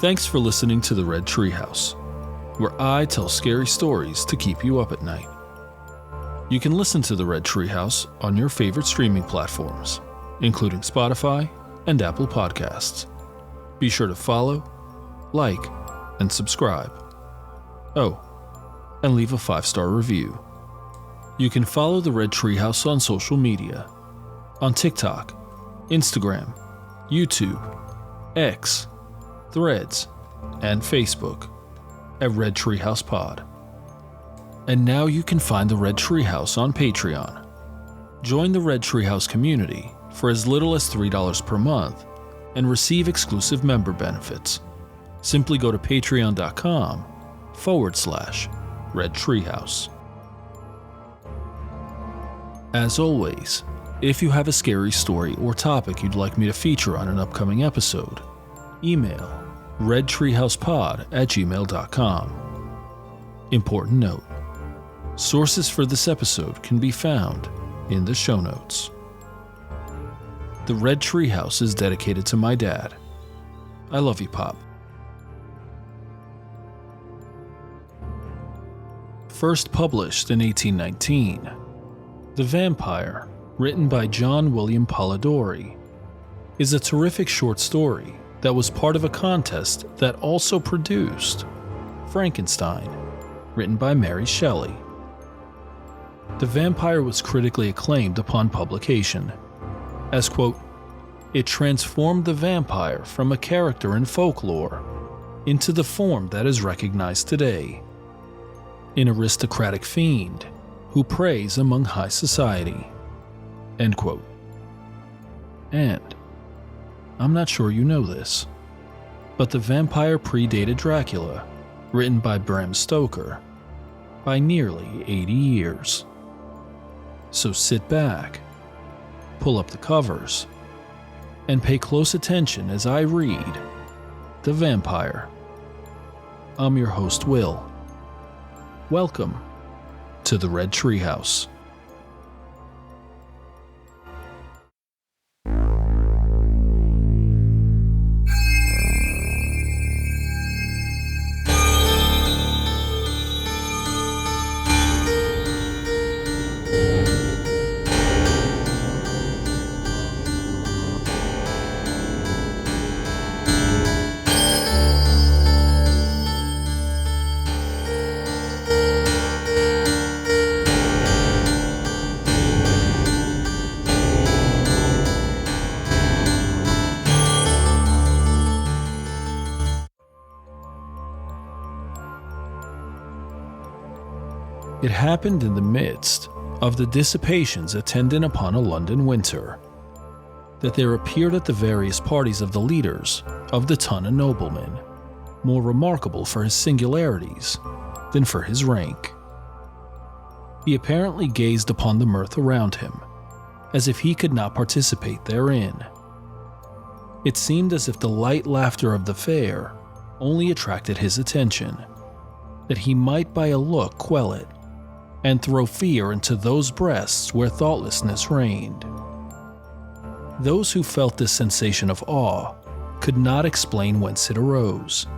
Thanks for listening to the Red Treehouse, where I tell scary stories to keep you up at night. You can listen to the Red Treehouse on your favorite streaming platforms, including Spotify and Apple Podcasts. Be sure to follow, like, and subscribe. Oh, and leave a 5-star review. You can follow the Red Treehouse on social media, on TikTok, Instagram, YouTube, X, Threads, and Facebook at Red Treehouse Pod. And now you can find the Red Treehouse on Patreon. Join the Red Treehouse community for as little as $3 per month and receive exclusive member benefits. Simply go to patreon.com/Red Treehouse. As always, if you have a scary story or topic you'd like me to feature on an upcoming episode, email redtreehousepod@gmail.com. Important note: sources for this episode can be found in the show notes. The Red Treehouse is dedicated to my dad. I love you, Pop. First published in 1819, The Vampyre, written by John William Polidori, is a terrific short story that was part of a contest that also produced Frankenstein, written by Mary Shelley. The Vampyre was critically acclaimed upon publication, as, quote, "It transformed the vampire from a character in folklore into the form that is recognized today, an aristocratic fiend who preys among high society," end quote. And I'm not sure you know this, but The Vampyre predated Dracula, written by Bram Stoker, by nearly 80 years. So sit back, pull up the covers, and pay close attention as I read The Vampyre. I'm your host, Will. Welcome to the Red Treehouse. It happened in the midst of the dissipations attendant upon a London winter that there appeared at the various parties of the leaders of the ton a nobleman, more remarkable for his singularities than for his rank. He apparently gazed upon the mirth around him, as if he could not participate therein. It seemed as if the light laughter of the fair only attracted his attention, that he might by a look quell it, and throw fear into those breasts where thoughtlessness reigned. Those who felt this sensation of awe could not explain whence it arose.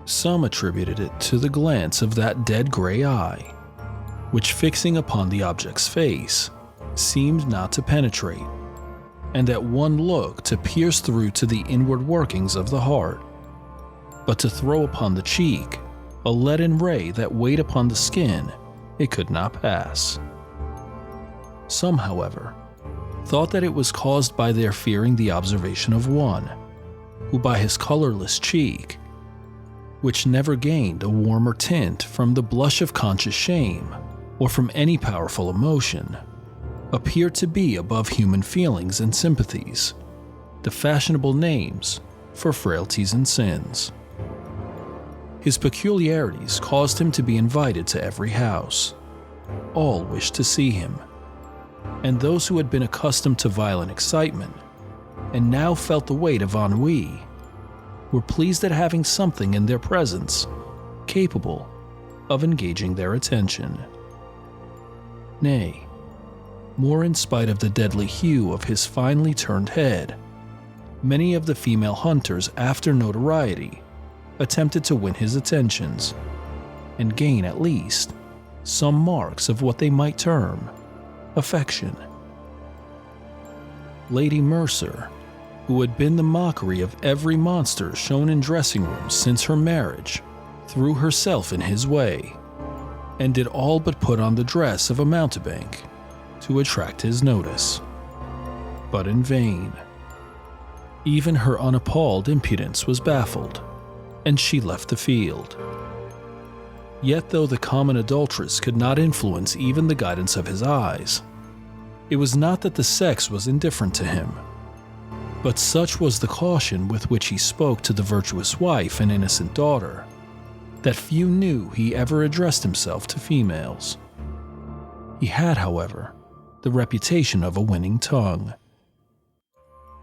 Some attributed it to the glance of that dead gray eye, which, fixing upon the object's face, seemed not to penetrate, and at one look to pierce through to the inward workings of the heart, but to throw upon the cheek a leaden ray that weighed upon the skin it could not pass. Some, however, thought that it was caused by their fearing the observation of one, who by his colorless cheek, which never gained a warmer tint from the blush of conscious shame or from any powerful emotion, appeared to be above human feelings and sympathies, the fashionable names for frailties and sins. His peculiarities caused him to be invited to every house. All wished to see him, and those who had been accustomed to violent excitement and now felt the weight of ennui were pleased at having something in their presence capable of engaging their attention. Nay, more in spite of the deadly hue of his finely turned head, many of the female hunters, after notoriety, attempted to win his attentions and gain at least some marks of what they might term affection. Lady Mercer, who had been the mockery of every monster shown in dressing rooms since her marriage, threw herself in his way and did all but put on the dress of a mountebank to attract his notice. But in vain. Even her unappalled impudence was baffled, and she left the field. Yet though the common adulteress could not influence even the guidance of his eyes, it was not that the sex was indifferent to him, but such was the caution with which he spoke to the virtuous wife and innocent daughter, that few knew he ever addressed himself to females. He had, however, the reputation of a winning tongue.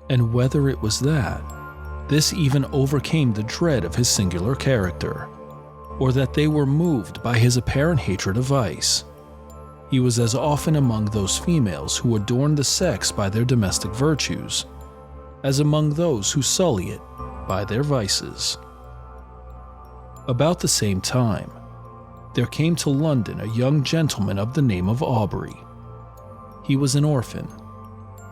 And whether it was that this even overcame the dread of his singular character, or that they were moved by his apparent hatred of vice, he was as often among those females who adorn the sex by their domestic virtues as among those who sully it by their vices. About the same time, there came to London a young gentleman of the name of Aubrey. He was an orphan,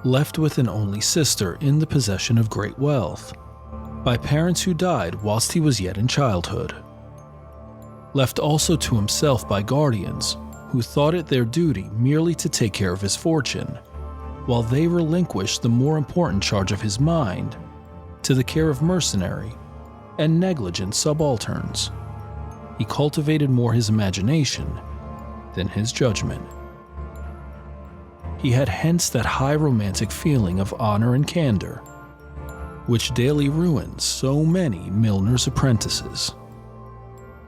left with an only sister in the possession of great wealth, by parents who died whilst he was yet in childhood. Left also to himself by guardians who thought it their duty merely to take care of his fortune, while they relinquished the more important charge of his mind to the care of mercenary and negligent subalterns. He cultivated more his imagination than his judgment. He had hence that high romantic feeling of honor and candor, which daily ruins so many milliners' apprentices.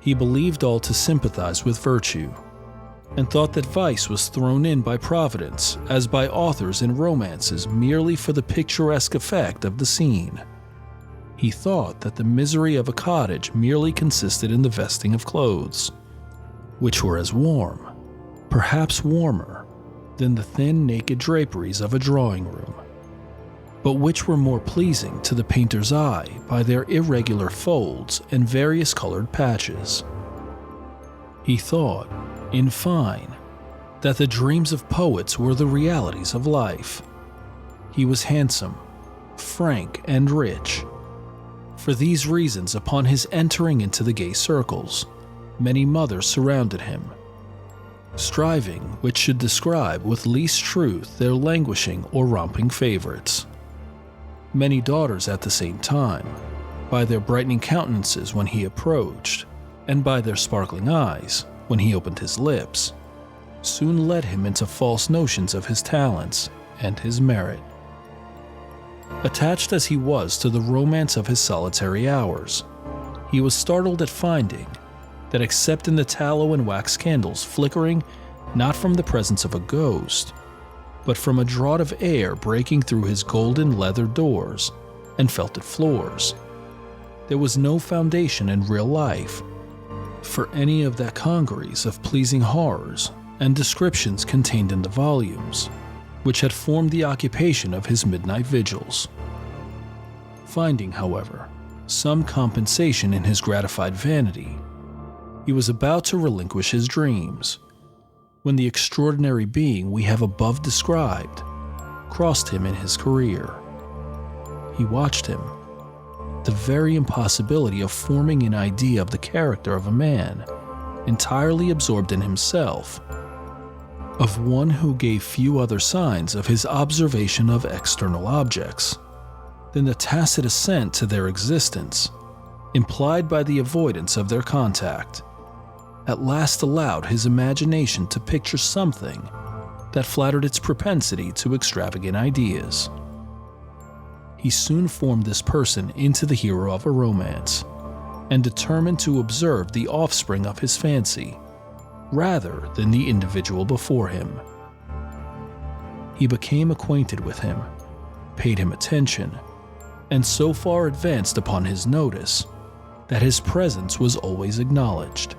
He believed all to sympathize with virtue, and thought that vice was thrown in by Providence as by authors in romances merely for the picturesque effect of the scene. He thought that the misery of a cottage merely consisted in the vesting of clothes, which were as warm, perhaps warmer, than the thin naked draperies of a drawing room, but which were more pleasing to the painter's eye by their irregular folds and various colored patches. He thought, in fine, that the dreams of poets were the realities of life. He was handsome, frank, and rich. For these reasons, upon his entering into the gay circles, many mothers surrounded him, striving which should describe with least truth their languishing or romping favorites. Many daughters at the same time, by their brightening countenances when he approached, and by their sparkling eyes when he opened his lips, soon led him into false notions of his talents and his merit. Attached as he was to the romance of his solitary hours, he was startled at finding that except in the tallow and wax candles flickering not from the presence of a ghost, but from a draught of air breaking through his golden leather doors and felted floors, there was no foundation in real life for any of that congeries of pleasing horrors and descriptions contained in the volumes which had formed the occupation of his midnight vigils. Finding, however, some compensation in his gratified vanity, he was about to relinquish his dreams, when the extraordinary being we have above described crossed him in his career. He watched him. The very impossibility of forming an idea of the character of a man entirely absorbed in himself, of one who gave few other signs of his observation of external objects than the tacit assent to their existence, implied by the avoidance of their contact, at last allowed his imagination to picture something that flattered its propensity to extravagant ideas. He soon formed this person into the hero of a romance, and determined to observe the offspring of his fancy, rather than the individual before him. He became acquainted with him, paid him attention, and so far advanced upon his notice that his presence was always acknowledged.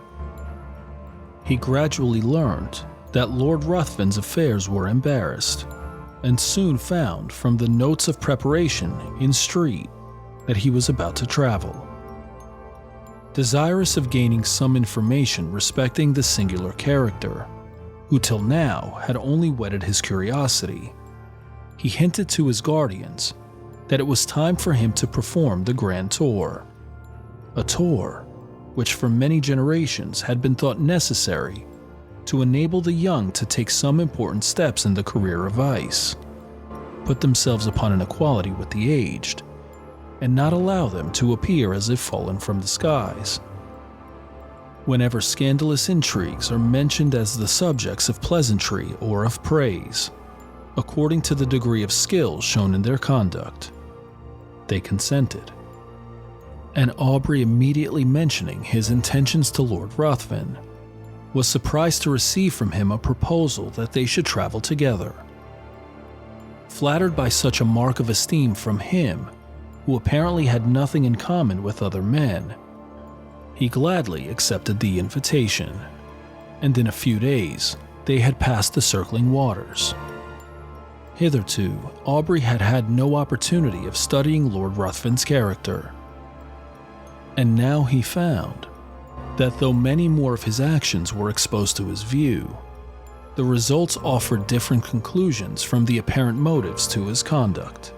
He gradually learned that Lord Ruthven's affairs were embarrassed, and soon found from the notes of preparation in street that he was about to travel. Desirous of gaining some information respecting the singular character, who till now had only whetted his curiosity, he hinted to his guardians that it was time for him to perform the grand tour, a tour which for many generations had been thought necessary to enable the young to take some important steps in the career of vice, put themselves upon an equality with the aged, and not allow them to appear as if fallen from the skies. Whenever scandalous intrigues are mentioned as the subjects of pleasantry or of praise, according to the degree of skill shown in their conduct, they consented. And Aubrey, immediately mentioning his intentions to Lord Ruthven, was surprised to receive from him a proposal that they should travel together. Flattered by such a mark of esteem from him, who apparently had nothing in common with other men, he gladly accepted the invitation, and in a few days they had passed the circling waters. Hitherto, Aubrey had had no opportunity of studying Lord Ruthven's character, and now he found that though many more of his actions were exposed to his view, the results offered different conclusions from the apparent motives to his conduct.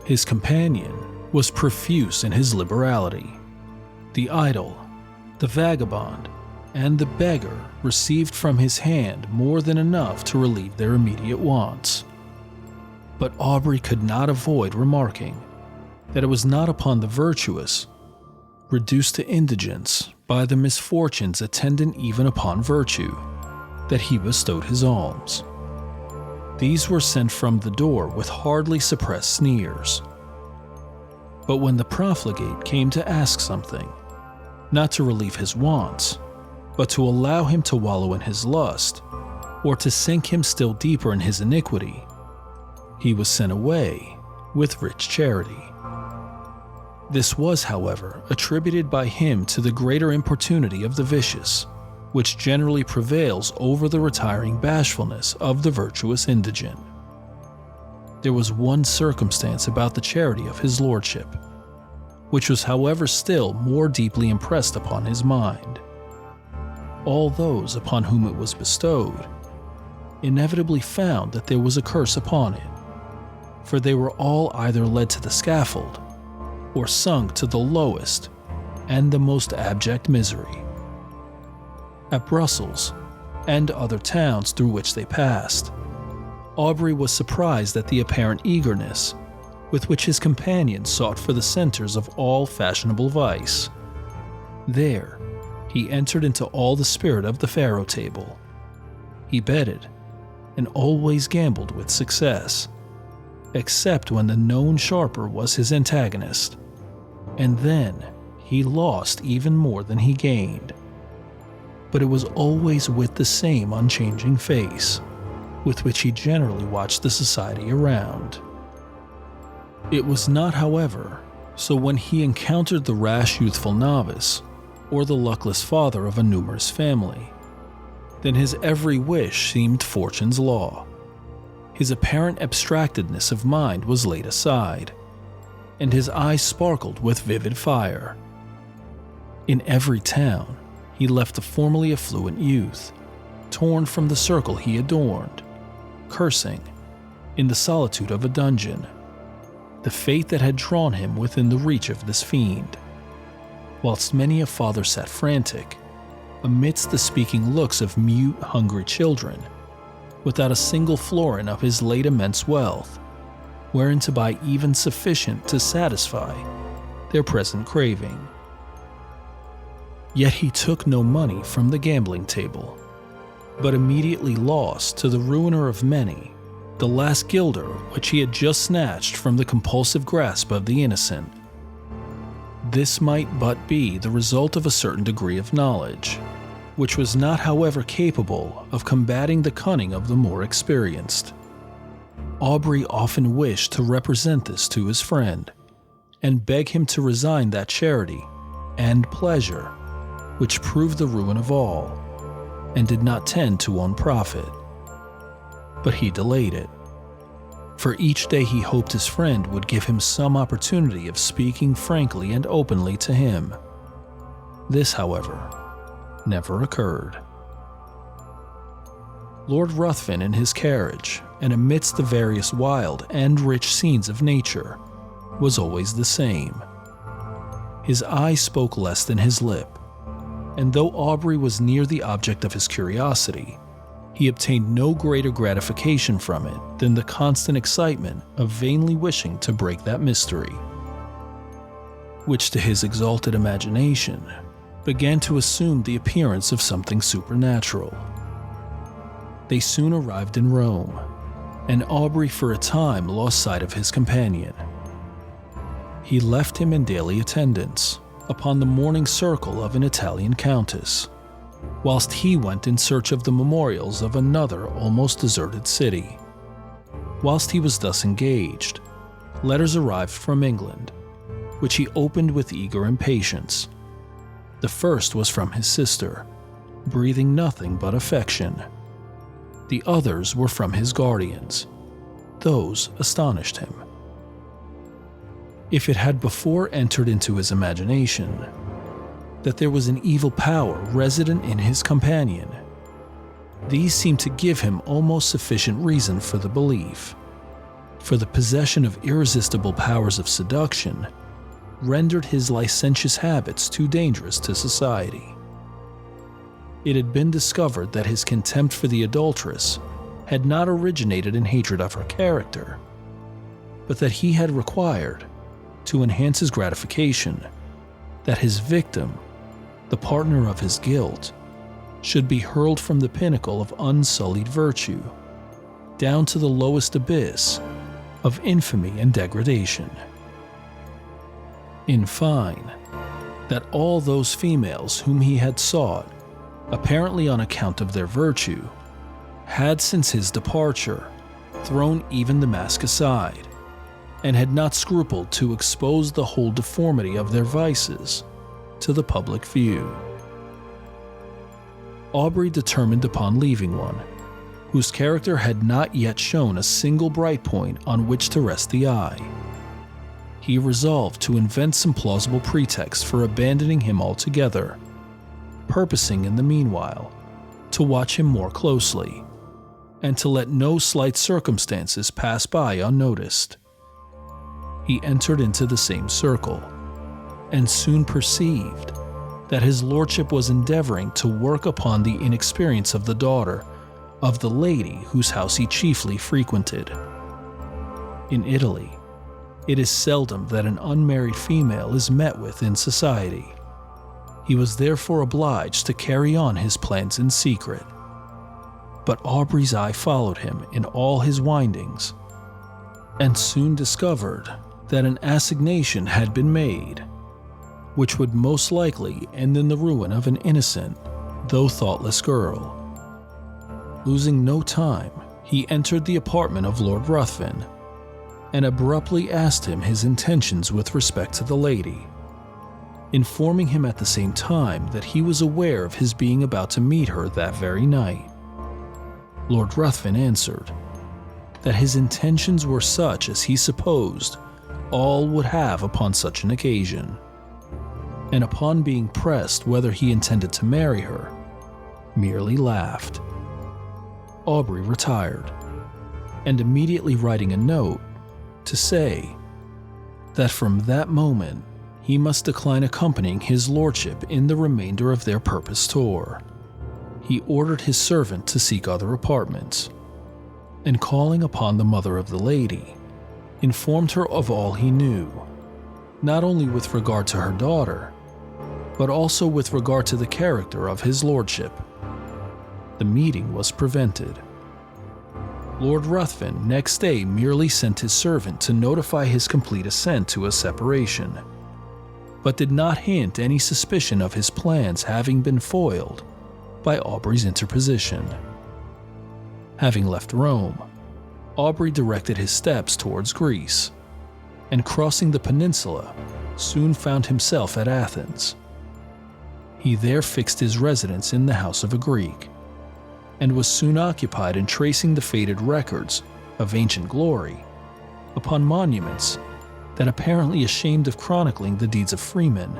His companion was profuse in his liberality. The idle, the vagabond, and the beggar received from his hand more than enough to relieve their immediate wants. But Aubrey could not avoid remarking that it was not upon the virtuous, reduced to indigence by the misfortunes attendant even upon virtue, that he bestowed his alms. These were sent from the door with hardly suppressed sneers. But when the profligate came to ask something, not to relieve his wants, but to allow him to wallow in his lust, or to sink him still deeper in his iniquity, he was sent away with rich charity. This was, however, attributed by him to the greater importunity of the vicious, which generally prevails over the retiring bashfulness of the virtuous indigent. There was one circumstance about the charity of his lordship, which was, however, still more deeply impressed upon his mind. All those upon whom it was bestowed inevitably found that there was a curse upon it, for they were all either led to the scaffold or sunk to the lowest and the most abject misery. At Brussels and other towns through which they passed, Aubrey was surprised at the apparent eagerness with which his companions sought for the centers of all fashionable vice. There, he entered into all the spirit of the faro table. He betted, and always gambled with success, except when the known sharper was his antagonist, and then he lost even more than he gained. But it was always with the same unchanging face, with which he generally watched the society around. It was not, however, so when he encountered the rash youthful novice, or the luckless father of a numerous family. Then his every wish seemed fortune's law. His apparent abstractedness of mind was laid aside, and his eyes sparkled with vivid fire. In every town, he left the formerly affluent youth, torn from the circle he adorned, cursing, in the solitude of a dungeon, the fate that had drawn him within the reach of this fiend, whilst many a father sat frantic, amidst the speaking looks of mute, hungry children, without a single florin of his late immense wealth, wherein to buy even sufficient to satisfy their present craving. Yet he took no money from the gambling table, but immediately lost, to the ruiner of many, the last guilder which he had just snatched from the compulsive grasp of the innocent. This might but be the result of a certain degree of knowledge, which was not, however, capable of combating the cunning of the more experienced. Aubrey often wished to represent this to his friend, and beg him to resign that charity and pleasure which proved the ruin of all, and did not tend to own profit. But he delayed it, For each day he hoped his friend would give him some opportunity of speaking frankly and openly to him. This, however, never occurred. Lord Ruthven in his carriage, and amidst the various wild and rich scenes of nature, was always the same. His eye spoke less than his lip, and though Aubrey was near the object of his curiosity, he obtained no greater gratification from it than the constant excitement of vainly wishing to break that mystery, which to his exalted imagination began to assume the appearance of something supernatural. They soon arrived in Rome, and Aubrey for a time lost sight of his companion. He left him in daily attendance upon the morning circle of an Italian countess, whilst he went in search of the memorials of another almost deserted city. Whilst he was thus engaged, letters arrived from England, which he opened with eager impatience. The first was from his sister, breathing nothing but affection. The others were from his guardians. Those astonished him. If it had before entered into his imagination that there was an evil power resident in his companion, these seemed to give him almost sufficient reason for the belief, for the possession of irresistible powers of seduction rendered his licentious habits too dangerous to society. It had been discovered that his contempt for the adulteress had not originated in hatred of her character, but that he had required, to enhance his gratification, that his victim, the partner of his guilt, should be hurled from the pinnacle of unsullied virtue down to the lowest abyss of infamy and degradation. In fine, that all those females whom he had sought, apparently on account of their virtue, had since his departure thrown even the mask aside, and had not scrupled to expose the whole deformity of their vices to the public view. Aubrey determined upon leaving one whose character had not yet shown a single bright point on which to rest the eye. He resolved to invent some plausible pretext for abandoning him altogether, purposing in the meanwhile to watch him more closely, and to let no slight circumstances pass by unnoticed. He entered into the same circle, and soon perceived that his lordship was endeavoring to work upon the inexperience of the daughter of the lady whose house he chiefly frequented. In Italy, it is seldom that an unmarried female is met with in society. He was therefore obliged to carry on his plans in secret. But Aubrey's eye followed him in all his windings, and soon discovered that an assignation had been made, which would most likely end in the ruin of an innocent, though thoughtless girl. Losing no time, he entered the apartment of Lord Ruthven, and abruptly asked him his intentions with respect to the lady, informing him at the same time that he was aware of his being about to meet her that very night. Lord Ruthven answered that his intentions were such as he supposed all would have upon such an occasion, and upon being pressed whether he intended to marry her, merely laughed. Aubrey retired, and immediately writing a note to say that from that moment he must decline accompanying his lordship in the remainder of their purposed tour, he ordered his servant to seek other apartments, and calling upon the mother of the lady, informed her of all he knew, not only with regard to her daughter, but also with regard to the character of his lordship. The meeting was prevented. Lord Ruthven next day merely sent his servant to notify his complete assent to a separation, but did not hint any suspicion of his plans having been foiled by Aubrey's interposition. Having left Rome, Aubrey directed his steps towards Greece, and crossing the peninsula, soon found himself at Athens. He there fixed his residence in the house of a Greek, and was soon occupied in tracing the faded records of ancient glory upon monuments that, apparently ashamed of chronicling the deeds of freemen,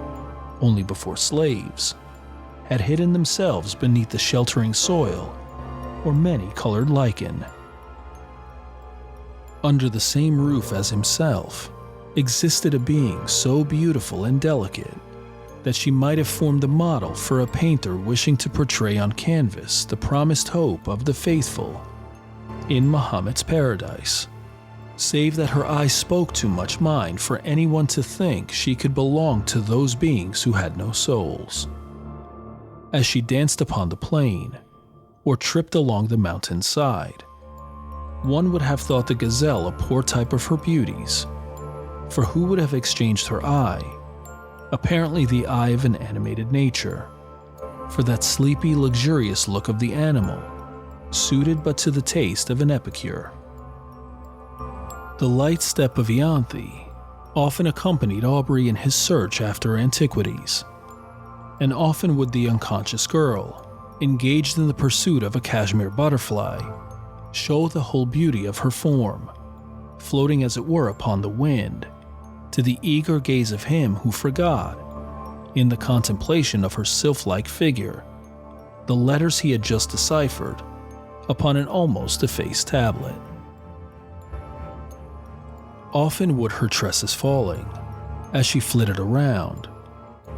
only before slaves, had hidden themselves beneath the sheltering soil or many-colored lichen. Under the same roof as himself existed a being so beautiful and delicate that she might have formed a model for a painter wishing to portray on canvas the promised hope of the faithful in Muhammad's paradise, save that her eyes spoke too much mind for anyone to think she could belong to those beings who had no souls. As she danced upon the plain or tripped along the mountainside, one would have thought the gazelle a poor type of her beauties, for who would have exchanged her eye, apparently the eye of an animated nature, for that sleepy, luxurious look of the animal, suited but to the taste of an epicure? The light step of Ianthe often accompanied Aubrey in his search after antiquities, and often would the unconscious girl, engaged in the pursuit of a cashmere butterfly, show the whole beauty of her form, floating as it were upon the wind, to the eager gaze of him who forgot, in the contemplation of her sylph-like figure, the letters he had just deciphered upon an almost effaced tablet. Often would her tresses falling, as she flitted around,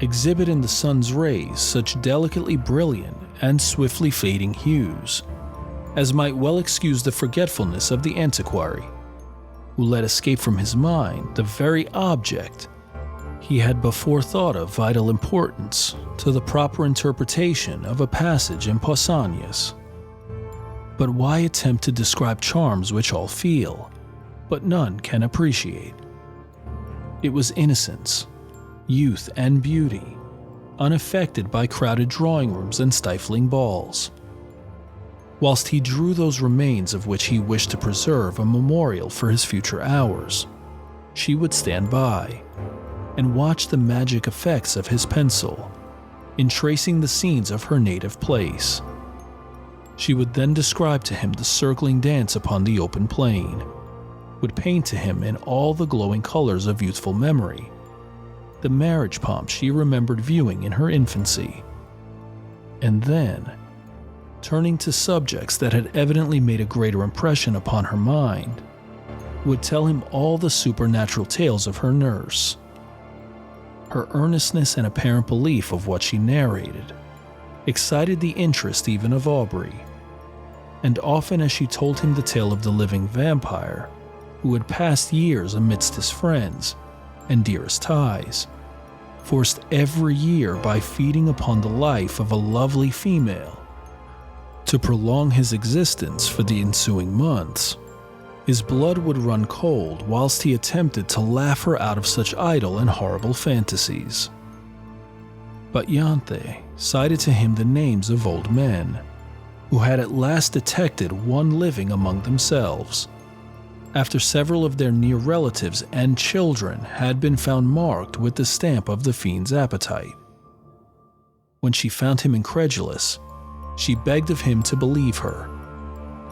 exhibit in the sun's rays such delicately brilliant and swiftly fading hues as might well excuse the forgetfulness of the antiquary, who let escape from his mind the very object he had before thought of vital importance to the proper interpretation of a passage in Pausanias. But why attempt to describe charms which all feel, but none can appreciate? It was innocence, youth, and beauty, unaffected by crowded drawing rooms and stifling balls. Whilst he drew those remains of which he wished to preserve a memorial for his future hours, she would stand by and watch the magic effects of his pencil in tracing the scenes of her native place. She would then describe to him the circling dance upon the open plain, would paint to him in all the glowing colors of youthful memory the marriage pomp she remembered viewing in her infancy, and then, turning to subjects that had evidently made a greater impression upon her mind, would tell him all the supernatural tales of her nurse. Her earnestness and apparent belief of what she narrated excited the interest even of Aubrey, and often as she told him the tale of the living vampire who had passed years amidst his friends and dearest ties, forced every year by feeding upon the life of a lovely female to prolong his existence for the ensuing months, his blood would run cold whilst he attempted to laugh her out of such idle and horrible fantasies. But Ianthe cited to him the names of old men who had at last detected one living among themselves, after several of their near relatives and children had been found marked with the stamp of the fiend's appetite. When she found him incredulous, she begged of him to believe her,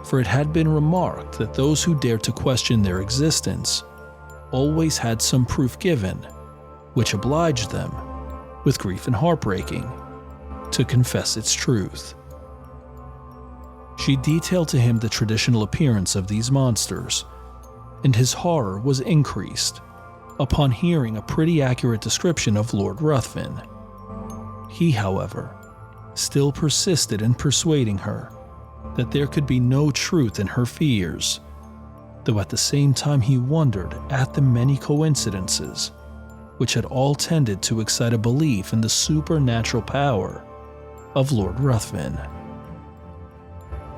for it had been remarked that those who dared to question their existence always had some proof given, which obliged them, with grief and heartbreaking, to confess its truth. She detailed to him the traditional appearance of these monsters, and his horror was increased upon hearing a pretty accurate description of Lord Ruthven. He, however, still persisted in persuading her that there could be no truth in her fears, though at the same time he wondered at the many coincidences which had all tended to excite a belief in the supernatural power of Lord Ruthven.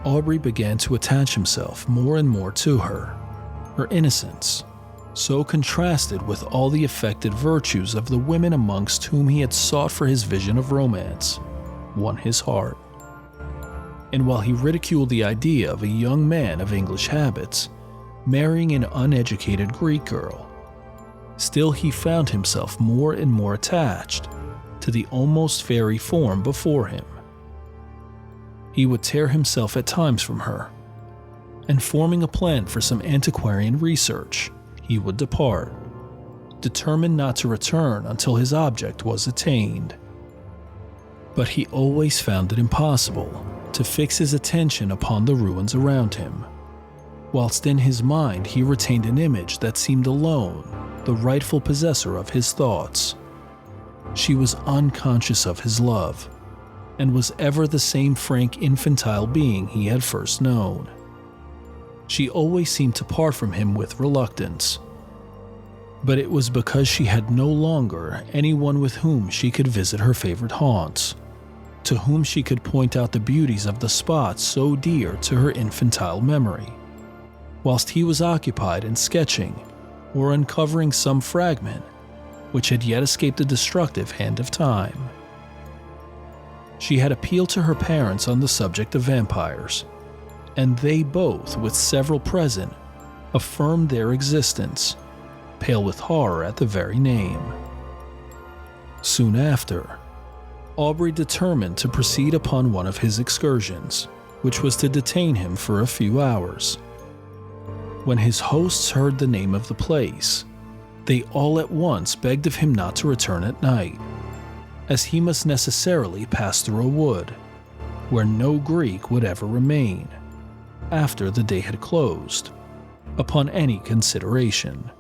Aubrey began to attach himself more and more to her. Her innocence, so contrasted with all the affected virtues of the women amongst whom he had sought for his vision of romance, won his heart. And while he ridiculed the idea of a young man of English habits marrying an uneducated Greek girl, still he found himself more and more attached to the almost fairy form before him. He would tear himself at times from her, and forming a plan for some antiquarian research, he would depart, determined not to return until his object was attained. But he always found it impossible to fix his attention upon the ruins around him, whilst in his mind he retained an image that seemed alone the rightful possessor of his thoughts. She was unconscious of his love, and was ever the same frank infantile being he had first known. She always seemed to part from him with reluctance, but it was because she had no longer anyone with whom she could visit her favorite haunts, to whom she could point out the beauties of the spots so dear to her infantile memory, whilst he was occupied in sketching or uncovering some fragment which had yet escaped the destructive hand of time. She had appealed to her parents on the subject of vampires, and they both, with several present, affirmed their existence, pale with horror at the very name. Soon after, Aubrey determined to proceed upon one of his excursions, which was to detain him for a few hours. When his hosts heard the name of the place, they all at once begged of him not to return at night, as he must necessarily pass through a wood, where no Greek would ever remain, after the day had closed, upon any consideration.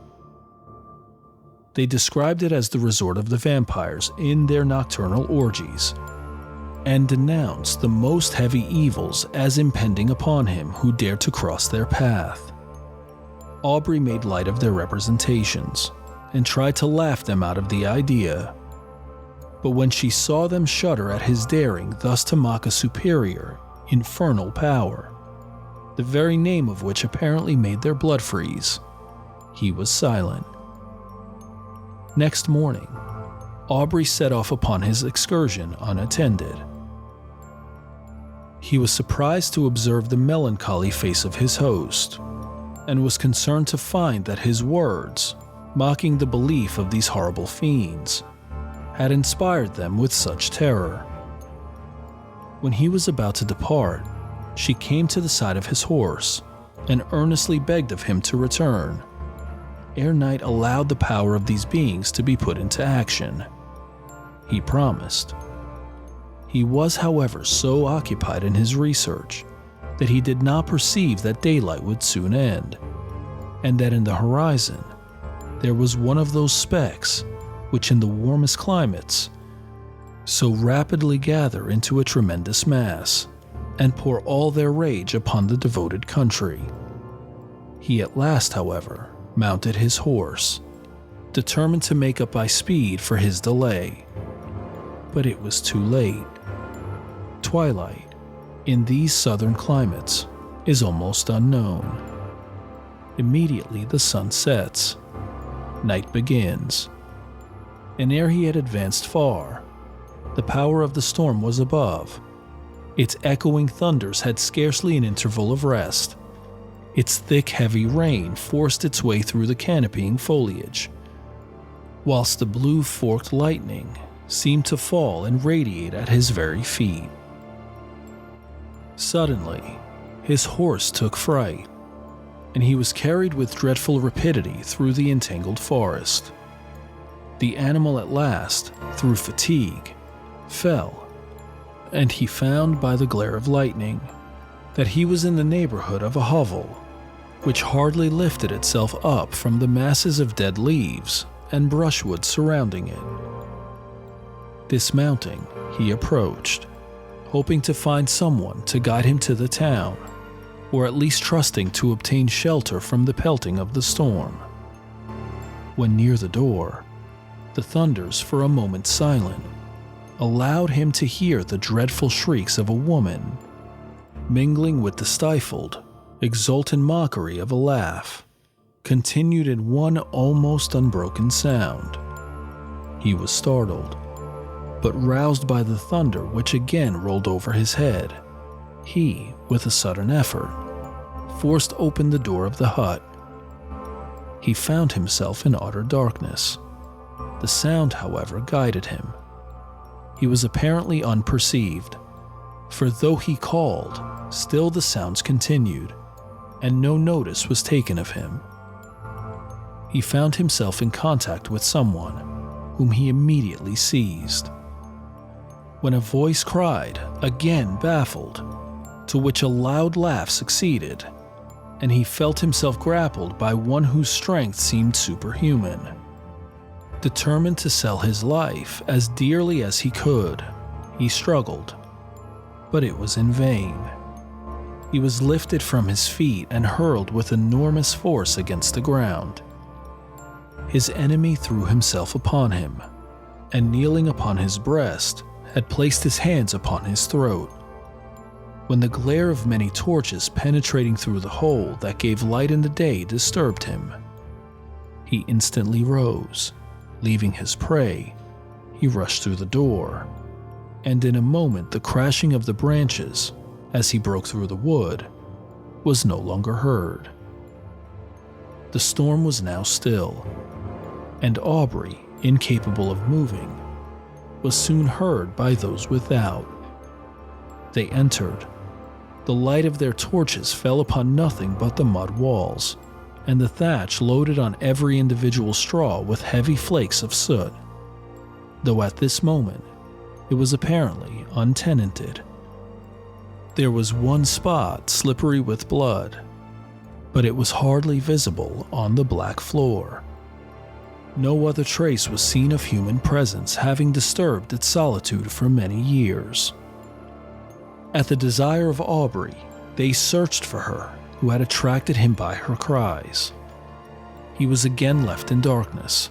They described it as the resort of the vampires in their nocturnal orgies, and denounced the most heavy evils as impending upon him who dared to cross their path. Aubrey made light of their representations, and tried to laugh them out of the idea. But when she saw them shudder at his daring thus to mock a superior, infernal power, the very name of which apparently made their blood freeze, he was silent. Next morning, Aubrey set off upon his excursion unattended. He was surprised to observe the melancholy face of his host, and was concerned to find that his words, mocking the belief of these horrible fiends, had inspired them with such terror. When he was about to depart, she came to the side of his horse and earnestly begged of him to return, ere night allowed the power of these beings to be put into action. He promised. He was, however, so occupied in his research that he did not perceive that daylight would soon end, and that in the horizon there was one of those specks which in the warmest climates so rapidly gather into a tremendous mass and pour all their rage upon the devoted country. He at last, however, mounted his horse, determined to make up by speed for his delay. But it was too late. Twilight, in these southern climates, is almost unknown. Immediately the sun sets, night begins, and ere he had advanced far, the power of the storm was above. Its echoing thunders had scarcely an interval of rest. Its thick, heavy rain forced its way through the canopying foliage, whilst the blue forked lightning seemed to fall and radiate at his very feet. Suddenly, his horse took fright, and he was carried with dreadful rapidity through the entangled forest. The animal at last, through fatigue, fell, and he found by the glare of lightning that he was in the neighborhood of a hovel, which hardly lifted itself up from the masses of dead leaves and brushwood surrounding it. Dismounting, he approached, hoping to find someone to guide him to the town, or at least trusting to obtain shelter from the pelting of the storm. When near the door, the thunders, for a moment silent, allowed him to hear the dreadful shrieks of a woman, mingling with the stifled, exultant mockery of a laugh, continued in one almost unbroken sound. He was startled, but roused by the thunder which again rolled over his head, he, with a sudden effort, forced open the door of the hut. He found himself in utter darkness. The sound, however, guided him. He was apparently unperceived, for though he called, still the sounds continued, and no notice was taken of him. he found himself in contact with someone whom he immediately seized. When a voice cried, again baffled, to which a loud laugh succeeded, and he felt himself grappled by one whose strength seemed superhuman. Determined to sell his life as dearly as he could, he struggled, but it was in vain. He was lifted from his feet and hurled with enormous force against the ground. His enemy threw himself upon him, and kneeling upon his breast, had placed his hands upon his throat. When the glare of many torches penetrating through the hole that gave light in the day disturbed him, he instantly rose. Leaving his prey, he rushed through the door, and in a moment the crashing of the branches, as he broke through the wood, was no longer heard. The storm was now still, and Aubrey, incapable of moving, was soon heard by those without. They entered. The light of their torches fell upon nothing but the mud walls, and the thatch loaded on every individual straw with heavy flakes of soot, though at this moment it was apparently untenanted. There was one spot slippery with blood, but it was hardly visible on the black floor. No other trace was seen of human presence having disturbed its solitude for many years. At the desire of Aubrey, they searched for her, who had attracted him by her cries. He was again left in darkness,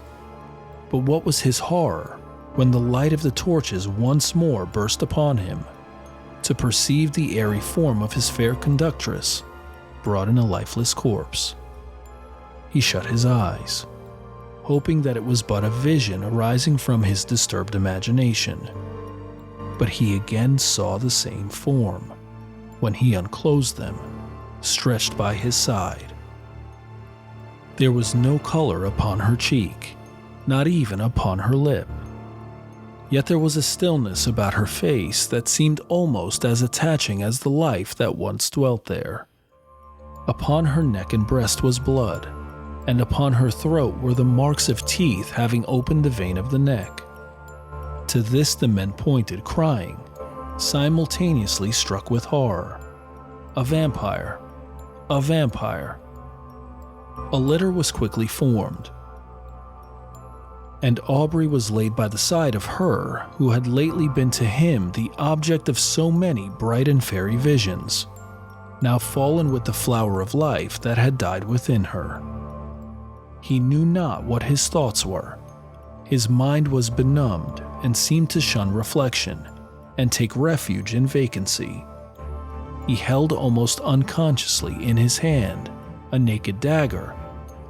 but what was his horror when the light of the torches once more burst upon him, to perceive the airy form of his fair conductress brought in a lifeless corpse. He shut his eyes, hoping that it was but a vision arising from his disturbed imagination, but he again saw the same form when he unclosed them, stretched by his side. There was no color upon her cheek, not even upon her lip. Yet there was a stillness about her face that seemed almost as attaching as the life that once dwelt there. Upon her neck and breast was blood, and upon her throat were the marks of teeth having opened the vein of the neck. To this the men pointed, crying, simultaneously struck with horror, "A vampire! A vampire!" A litter was quickly formed, and Aubrey was laid by the side of her who had lately been to him the object of so many bright and fairy visions, now fallen with the flower of life that had died within her. He knew not what his thoughts were. His mind was benumbed and seemed to shun reflection and take refuge in vacancy. He held almost unconsciously in his hand a naked dagger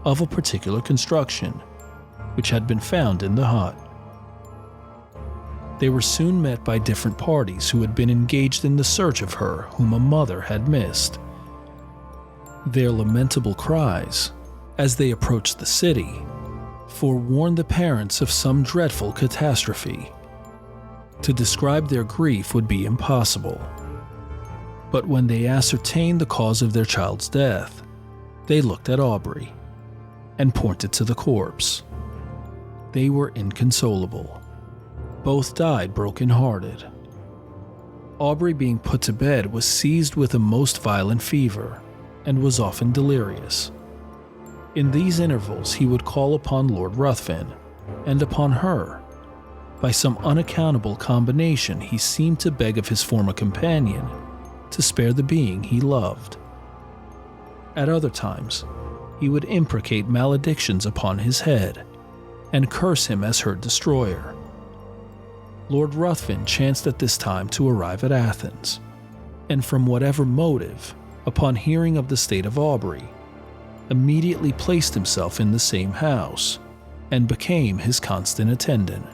of a particular construction, which had been found in the hut. They were soon met by different parties who had been engaged in the search of her whom a mother had missed. Their lamentable cries, as they approached the city, forewarned the parents of some dreadful catastrophe. To describe their grief would be impossible. But when they ascertained the cause of their child's death, they looked at Aubrey and pointed to the corpse. They were inconsolable. Both died broken-hearted. Aubrey, being put to bed, was seized with a most violent fever and was often delirious. In these intervals he would call upon Lord Ruthven, and upon her. By some unaccountable combination he seemed to beg of his former companion to spare the being he loved. At other times, he would imprecate maledictions upon his head, and curse him as her destroyer. Lord Ruthven chanced at this time to arrive at Athens, and from whatever motive, upon hearing of the state of Aubrey, immediately placed himself in the same house, and became his constant attendant.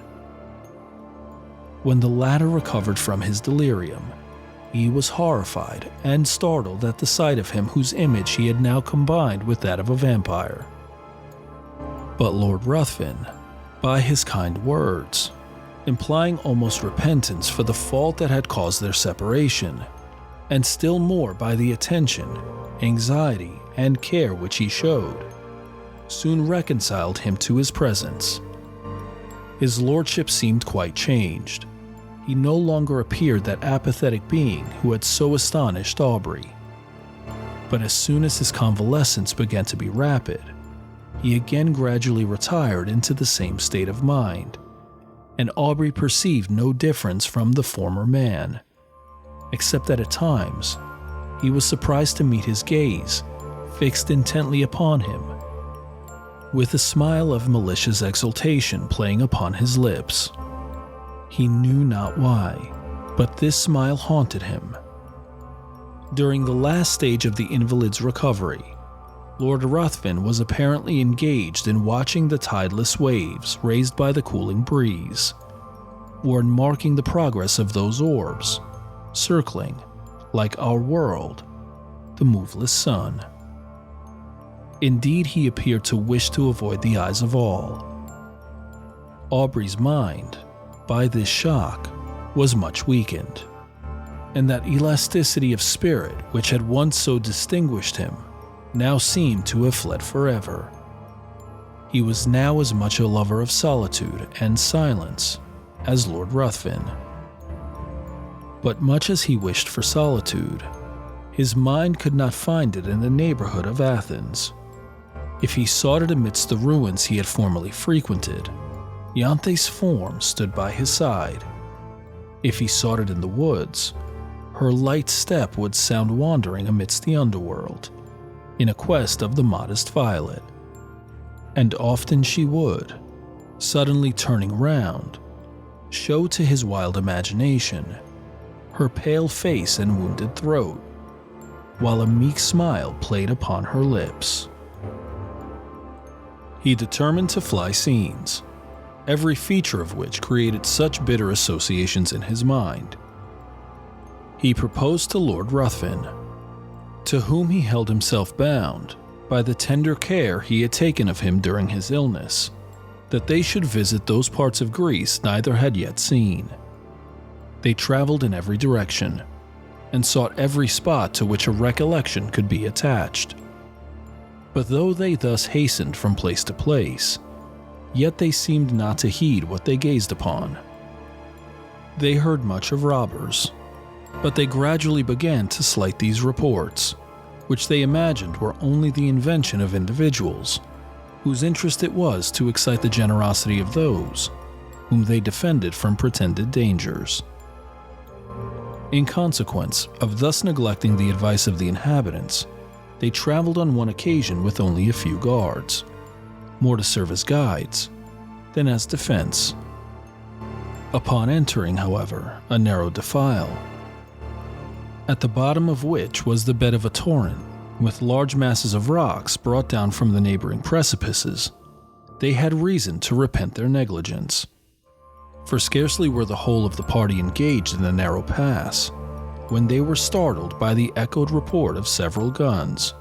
When the latter recovered from his delirium, he was horrified and startled at the sight of him whose image he had now combined with that of a vampire. But Lord Ruthven, by his kind words, implying almost repentance for the fault that had caused their separation, and still more by the attention, anxiety, and care which he showed, soon reconciled him to his presence. His lordship seemed quite changed. He no longer appeared that apathetic being who had so astonished Aubrey. But as soon as his convalescence began to be rapid, he again gradually retired into the same state of mind, and Aubrey perceived no difference from the former man, except that at times he was surprised to meet his gaze fixed intently upon him, with a smile of malicious exultation playing upon his lips. He knew not why, but this smile haunted him. During the last stage of the invalid's recovery, Lord Ruthven was apparently engaged in watching the tideless waves raised by the cooling breeze, or in marking the progress of those orbs, circling, like our world, the moveless sun. Indeed, he appeared to wish to avoid the eyes of all. Aubrey's mind, by this shock, was much weakened, and that elasticity of spirit which had once so distinguished him now seemed to have fled forever. He was now as much a lover of solitude and silence as Lord Ruthven. But much as he wished for solitude, his mind could not find it in the neighborhood of Athens. If he sought it amidst the ruins he had formerly frequented, Ianthe's form stood by his side. If he sought it in the woods, her light step would sound wandering amidst the underworld, in a quest of the modest violet. And often she would, suddenly turning round, show to his wild imagination her pale face and wounded throat, while a meek smile played upon her lips. He determined to fly scenes, every feature of which created such bitter associations in his mind. He proposed to Lord Ruthven, to whom he held himself bound by the tender care he had taken of him during his illness, that they should visit those parts of Greece neither had yet seen. They traveled in every direction, and sought every spot to which a recollection could be attached. But though they thus hastened from place to place, yet they seemed not to heed what they gazed upon. They heard much of robbers, but they gradually began to slight these reports, which they imagined were only the invention of individuals, whose interest it was to excite the generosity of those whom they defended from pretended dangers. In consequence of thus neglecting the advice of the inhabitants, they traveled on one occasion with only a few guards, more to serve as guides than as defense. Upon entering, however, a narrow defile, at the bottom of which was the bed of a torrent, with large masses of rocks brought down from the neighboring precipices, they had reason to repent their negligence. For scarcely were the whole of the party engaged in the narrow pass, when they were startled by the echoed report of several guns,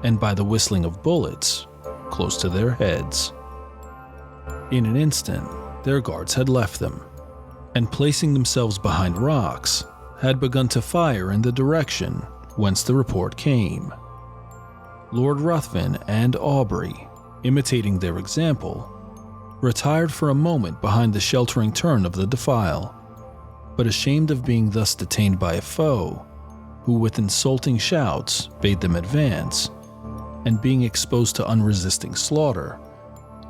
and by the whistling of bullets close to their heads. In an instant, their guards had left them, and placing themselves behind rocks, had begun to fire in the direction whence the report came. Lord Ruthven and Aubrey, imitating their example, retired for a moment behind the sheltering turn of the defile, but ashamed of being thus detained by a foe, who with insulting shouts bade them advance, and being exposed to unresisting slaughter,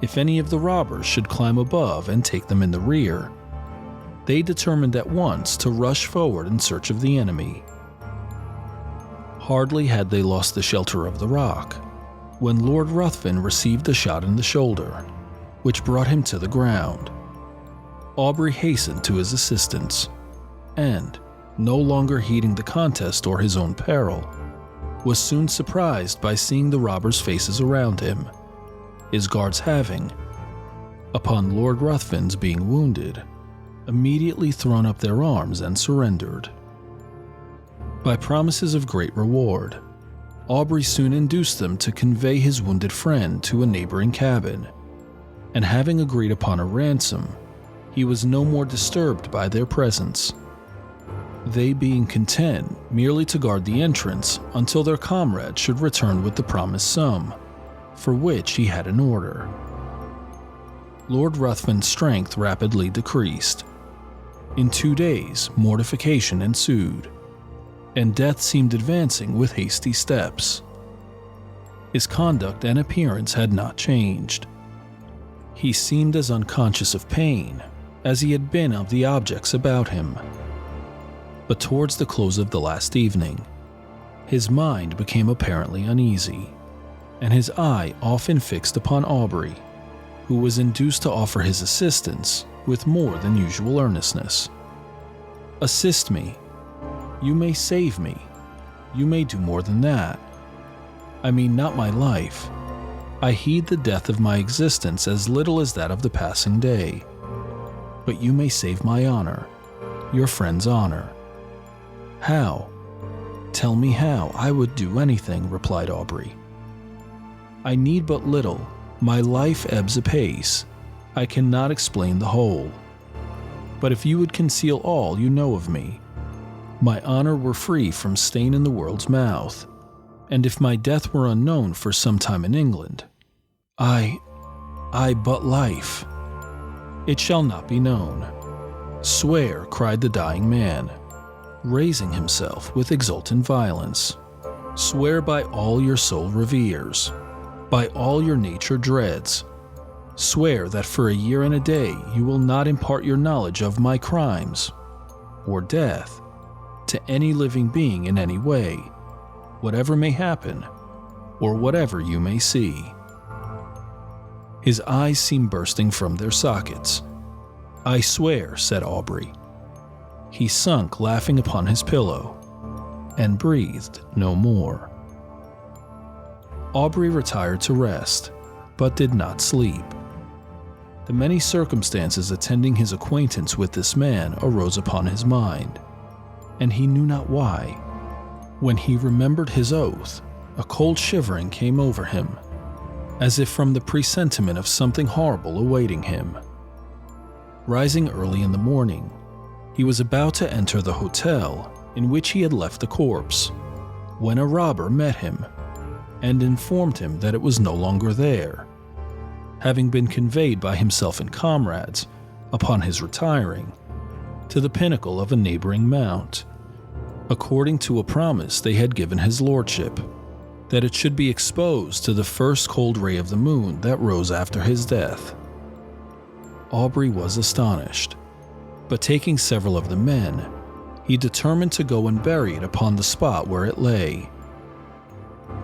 if any of the robbers should climb above and take them in the rear, they determined at once to rush forward in search of the enemy. Hardly had they lost the shelter of the rock, when Lord Ruthven received a shot in the shoulder, which brought him to the ground. Aubrey hastened to his assistance, and, no longer heeding the contest or his own peril, was soon surprised by seeing the robbers' faces around him, his guards having, upon Lord Ruthven's being wounded, immediately thrown up their arms and surrendered. By promises of great reward, Aubrey soon induced them to convey his wounded friend to a neighboring cabin, and having agreed upon a ransom, he was no more disturbed by their presence, they being content merely to guard the entrance until their comrade should return with the promised sum, for which he had an order. Lord Ruthven's strength rapidly decreased. In 2 days, mortification ensued, and death seemed advancing with hasty steps. His conduct and appearance had not changed. He seemed as unconscious of pain as he had been of the objects about him. But towards the close of the last evening, his mind became apparently uneasy, and his eye often fixed upon Aubrey, who was induced to offer his assistance with more than usual earnestness. "Assist me. You may save me. You may do more than that. I mean, not my life. I heed the death of my existence as little as that of the passing day. But you may save my honor, your friend's honor." "How? Tell me how. I would do anything," replied Aubrey. "I need but little. My life ebbs apace. I cannot explain the whole. But if you would conceal all you know of me, my honor were free from stain in the world's mouth, and if my death were unknown for some time in England, I but life. It shall not be known. Swear," cried the dying man, raising himself with exultant violence. "Swear by all your soul reveres, by all your nature dreads. Swear that for a year and a day you will not impart your knowledge of my crimes, or death, to any living being in any way, whatever may happen, or whatever you may see." His eyes seemed bursting from their sockets. "I swear," said Aubrey. He sunk laughing upon his pillow, and breathed no more. Aubrey retired to rest, but did not sleep. The many circumstances attending his acquaintance with this man arose upon his mind, and he knew not why. When he remembered his oath, a cold shivering came over him, as if from the presentiment of something horrible awaiting him. Rising early in the morning, he was about to enter the hotel in which he had left the corpse, when a robber met him and informed him that it was no longer there, having been conveyed by himself and comrades, upon his retiring, to the pinnacle of a neighboring mount, according to a promise they had given his lordship, that it should be exposed to the first cold ray of the moon that rose after his death. Aubrey was astonished, but taking several of the men, he determined to go and bury it upon the spot where it lay.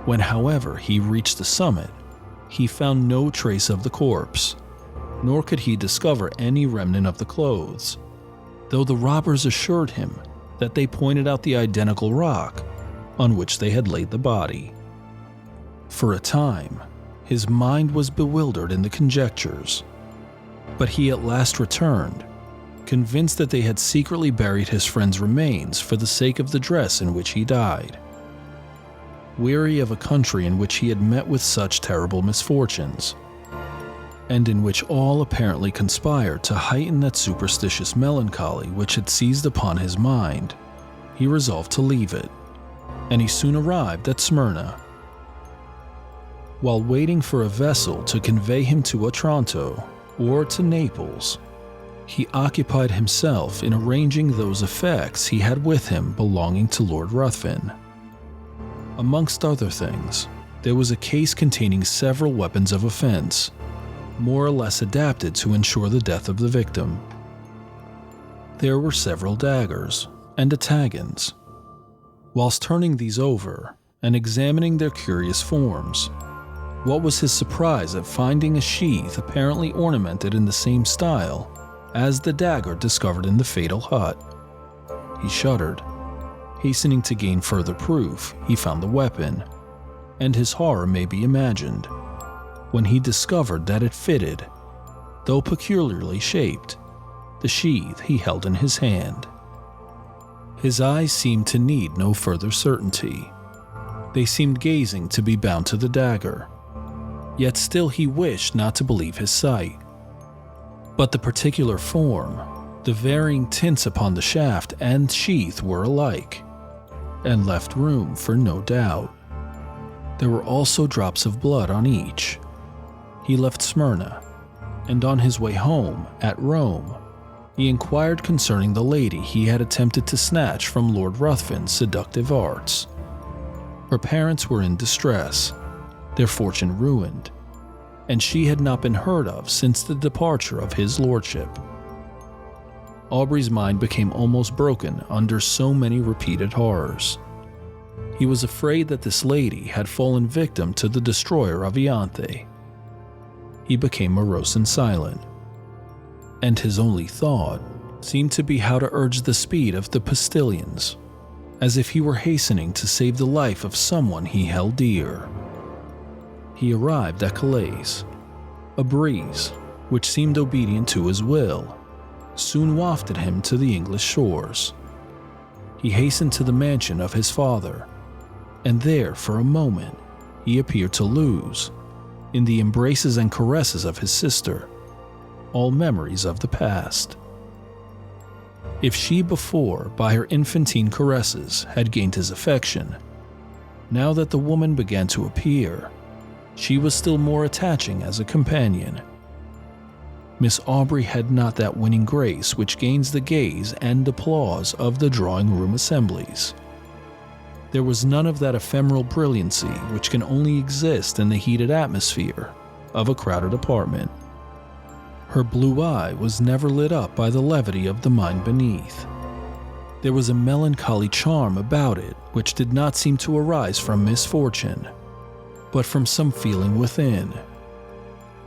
When, however, he reached the summit, he found no trace of the corpse, nor could he discover any remnant of the clothes, though the robbers assured him that they pointed out the identical rock on which they had laid the body. For a time, his mind was bewildered in the conjectures, but he at last returned, convinced that they had secretly buried his friend's remains for the sake of the dress in which he died. Weary of a country in which he had met with such terrible misfortunes, and in which all apparently conspired to heighten that superstitious melancholy which had seized upon his mind, he resolved to leave it, and he soon arrived at Smyrna. While waiting for a vessel to convey him to Otranto or to Naples, he occupied himself in arranging those effects he had with him belonging to Lord Ruthven. Amongst other things, there was a case containing several weapons of offense, more or less adapted to ensure the death of the victim. There were several daggers and atagans. Whilst turning these over and examining their curious forms, what was his surprise at finding a sheath apparently ornamented in the same style as the dagger discovered in the fatal hut. He shuddered. Hastening to gain further proof, he found the weapon, and his horror may be imagined when he discovered that it fitted, though peculiarly shaped, the sheath he held in his hand. His eyes seemed to need no further certainty. They seemed gazing to be bound to the dagger, yet still he wished not to believe his sight. But the particular form, the varying tints upon the shaft and sheath were alike, and left room for no doubt. There were also drops of blood on each. He left Smyrna, and on his way home, at Rome, he inquired concerning the lady he had attempted to snatch from Lord Ruthven's seductive arts. Her parents were in distress, their fortune ruined, and she had not been heard of since the departure of his lordship. Aubrey's mind became almost broken under so many repeated horrors. He was afraid that this lady had fallen victim to the destroyer of Ianthe. He became morose and silent, and his only thought seemed to be how to urge the speed of the postilions, as if he were hastening to save the life of someone he held dear. He arrived at Calais. A breeze, which seemed obedient to his will, soon wafted him to the English shores. He hastened to the mansion of his father, and there, for a moment, he appeared to lose, in the embraces and caresses of his sister, all memories of the past. If she before, by her infantine caresses, had gained his affection, now that the woman began to appear, she was still more attaching as a companion. Miss Aubrey had not that winning grace which gains the gaze and applause of the drawing-room assemblies. There was none of that ephemeral brilliancy which can only exist in the heated atmosphere of a crowded apartment. Her blue eye was never lit up by the levity of the mind beneath. There was a melancholy charm about it which did not seem to arise from misfortune, but from some feeling within,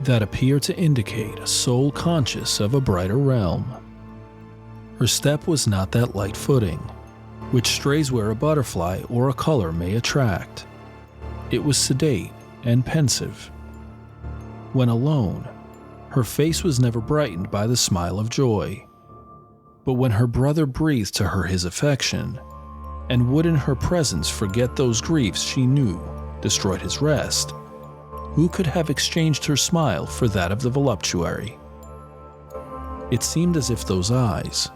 that appeared to indicate a soul conscious of a brighter realm. Her step was not that light footing, which strays where a butterfly or a color may attract. It was sedate and pensive. When alone, her face was never brightened by the smile of joy. But when her brother breathed to her his affection, and would in her presence forget those griefs she knew destroyed his rest, who could have exchanged her smile for that of the voluptuary? It seemed as if those eyes,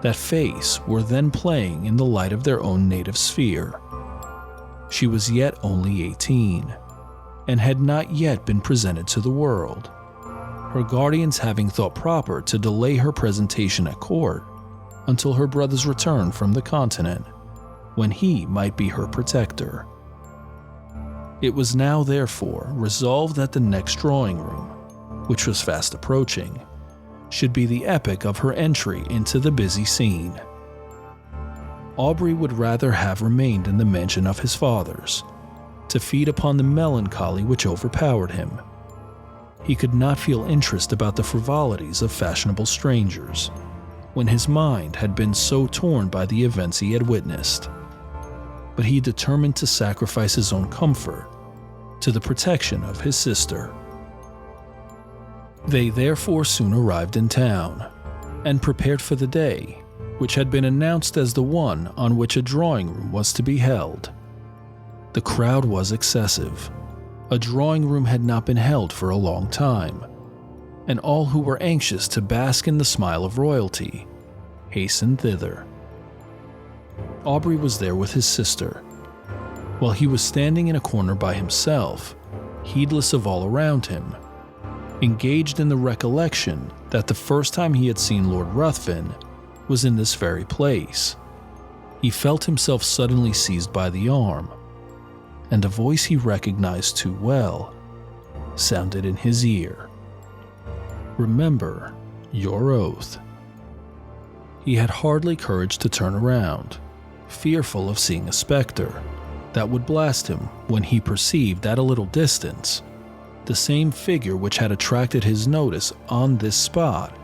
that face, were then playing in the light of their own native sphere. She was yet only 18, and had not yet been presented to the world, her guardians having thought proper to delay her presentation at court until her brother's return from the continent, when he might be her protector. It was now, therefore, resolved that the next drawing-room, which was fast approaching, should be the epoch of her entry into the busy scene. Aubrey would rather have remained in the mansion of his fathers, to feed upon the melancholy which overpowered him. He could not feel interest about the frivolities of fashionable strangers, when his mind had been so torn by the events he had witnessed. But he determined to sacrifice his own comfort to the protection of his sister. They therefore soon arrived in town, and prepared for the day, which had been announced as the one on which a drawing-room was to be held. The crowd was excessive. A drawing-room had not been held for a long time, and all who were anxious to bask in the smile of royalty hastened thither. Aubrey was there with his sister, while he was standing in a corner by himself, heedless of all around him, engaged in the recollection that the first time he had seen Lord Ruthven was in this very place. He felt himself suddenly seized by the arm, and a voice he recognized too well sounded in his ear. "Remember your oath." He had hardly courage to turn around, fearful of seeing a specter that would blast him when he perceived at a little distance the same figure which had attracted his notice on this spot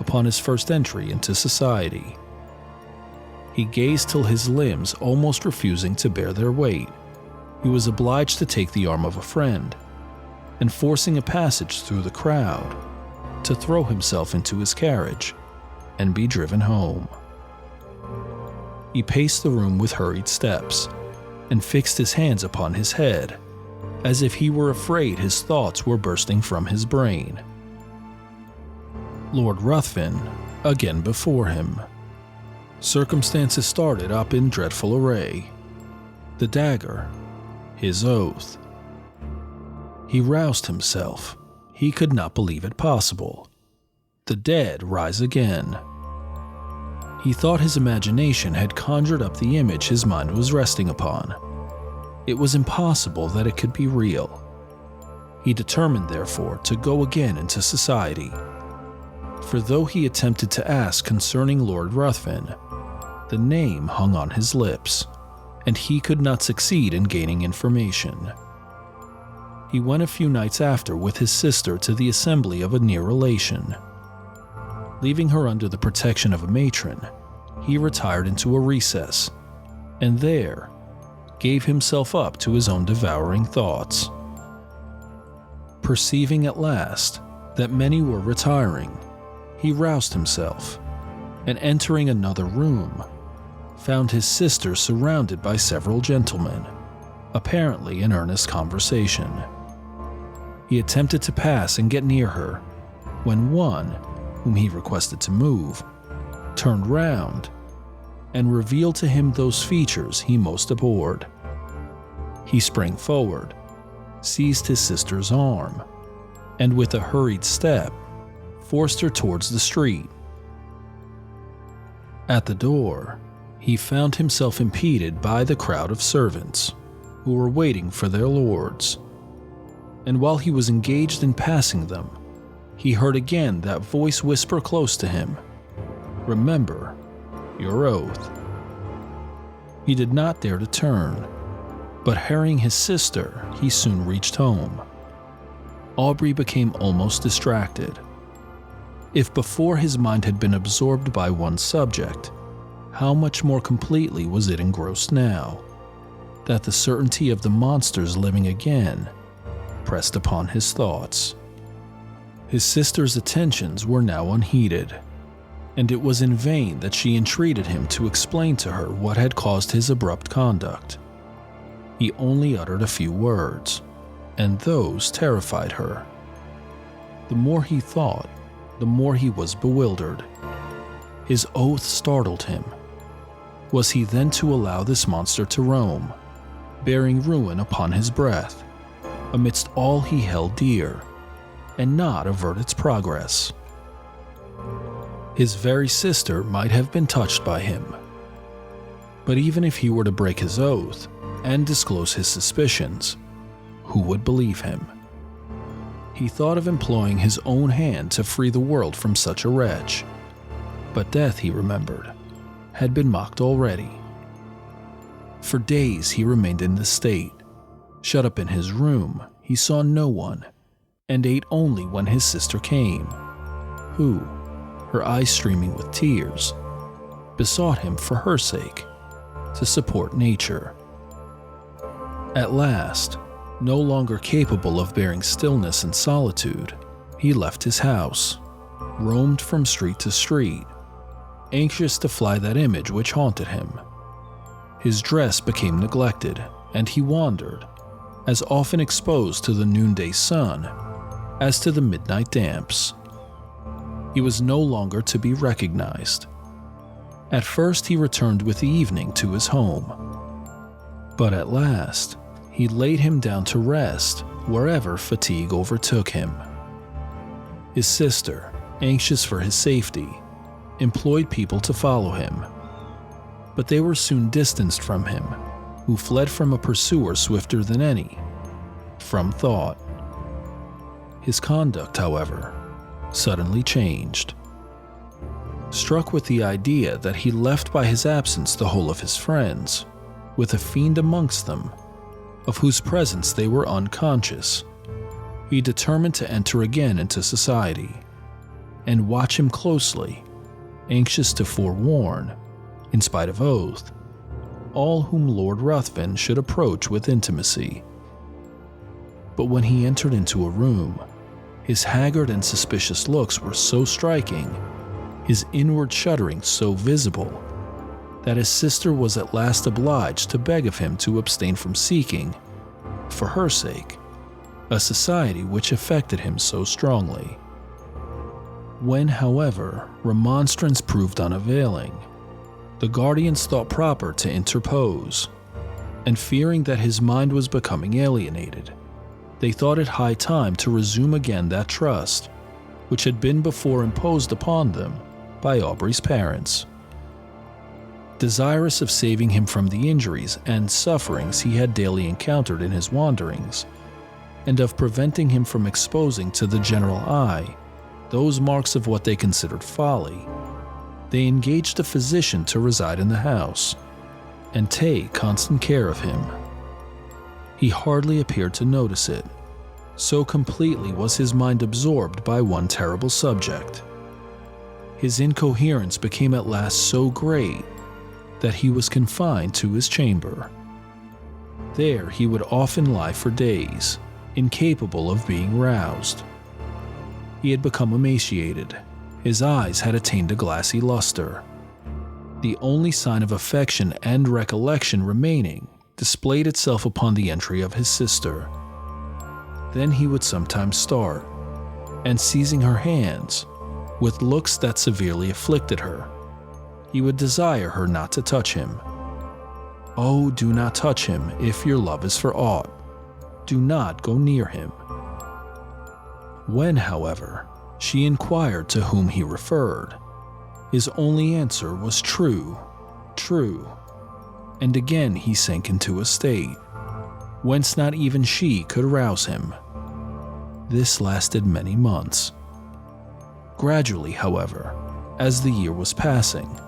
upon his first entry into society. He gazed till his limbs almost refusing to bear their weight, he was obliged to take the arm of a friend, and forcing a passage through the crowd, to throw himself into his carriage and be driven home. He paced the room with hurried steps, and fixed his hands upon his head, as if he were afraid his thoughts were bursting from his brain. Lord Ruthven again before him. Circumstances started up in dreadful array. The dagger, his oath. He roused himself. He could not believe it possible. The dead rise again. He thought his imagination had conjured up the image his mind was resting upon. It was impossible that it could be real. He determined, therefore, to go again into society. For though he attempted to ask concerning Lord Ruthven, the name hung on his lips, and he could not succeed in gaining information. He went a few nights after with his sister to the assembly of a near relation. Leaving her under the protection of a matron, he retired into a recess, and there gave himself up to his own devouring thoughts. Perceiving at last that many were retiring, he roused himself, and entering another room, found his sister surrounded by several gentlemen, apparently in earnest conversation. He attempted to pass and get near her, when one, whom he requested to move, turned round and revealed to him those features he most abhorred. He sprang forward, seized his sister's arm, and with a hurried step, forced her towards the street. At the door, he found himself impeded by the crowd of servants who were waiting for their lords. And while he was engaged in passing them, he heard again that voice whisper close to him, "Remember your oath." He did not dare to turn, but hurrying his sister, he soon reached home. Aubrey became almost distracted. If before his mind had been absorbed by one subject, how much more completely was it engrossed now, that the certainty of the monsters living again pressed upon his thoughts. His sister's attentions were now unheeded, and it was in vain that she entreated him to explain to her what had caused his abrupt conduct. He only uttered a few words, and those terrified her. The more he thought, the more he was bewildered. His oath startled him. Was he then to allow this monster to roam, bearing ruin upon his breath, amidst all he held dear, and not avert its progress? His very sister might have been touched by him. But even if he were to break his oath and disclose his suspicions, who would believe him? He thought of employing his own hand to free the world from such a wretch. But death, he remembered, had been mocked already. For days he remained in this state. Shut up in his room, he saw no one, and ate only when his sister came, who, her eyes streaming with tears, besought him for her sake to support nature. At last, no longer capable of bearing stillness and solitude, he left his house, roamed from street to street, anxious to fly that image which haunted him. His dress became neglected, and he wandered, as often exposed to the noonday sun as to the midnight damps. He was no longer to be recognized. At first he returned with the evening to his home, but at last he laid him down to rest wherever fatigue overtook him. His sister, anxious for his safety, employed people to follow him, but they were soon distanced from him, who fled from a pursuer swifter than any, from thought. His conduct, however, suddenly changed. Struck with the idea that he left by his absence the whole of his friends, with a fiend amongst them, of whose presence they were unconscious, he determined to enter again into society, and watch him closely, anxious to forewarn, in spite of oath, all whom Lord Ruthven should approach with intimacy. But when he entered into a room, his haggard and suspicious looks were so striking, his inward shuddering so visible, that his sister was at last obliged to beg of him to abstain from seeking, for her sake, a society which affected him so strongly. When, however, remonstrance proved unavailing, the guardians thought proper to interpose, and fearing that his mind was becoming alienated, they thought it high time to resume again that trust which had been before imposed upon them by Aubrey's parents. Desirous of saving him from the injuries and sufferings he had daily encountered in his wanderings, and of preventing him from exposing to the general eye those marks of what they considered folly, they engaged a physician to reside in the house and take constant care of him. He hardly appeared to notice it, so completely was his mind absorbed by one terrible subject. His incoherence became at last so great that he was confined to his chamber. There he would often lie for days, incapable of being roused. He had become emaciated. His eyes had attained a glassy luster. The only sign of affection and recollection remaining displayed itself upon the entry of his sister. Then he would sometimes start, and seizing her hands, with looks that severely afflicted her, he would desire her not to touch him. "Oh, do not touch him if your love is for aught. Do not go near him." When, however, she inquired to whom he referred, his only answer was true, true, and again he sank into a state whence not even she could rouse him. This lasted many months. Gradually, however, as the year was passing,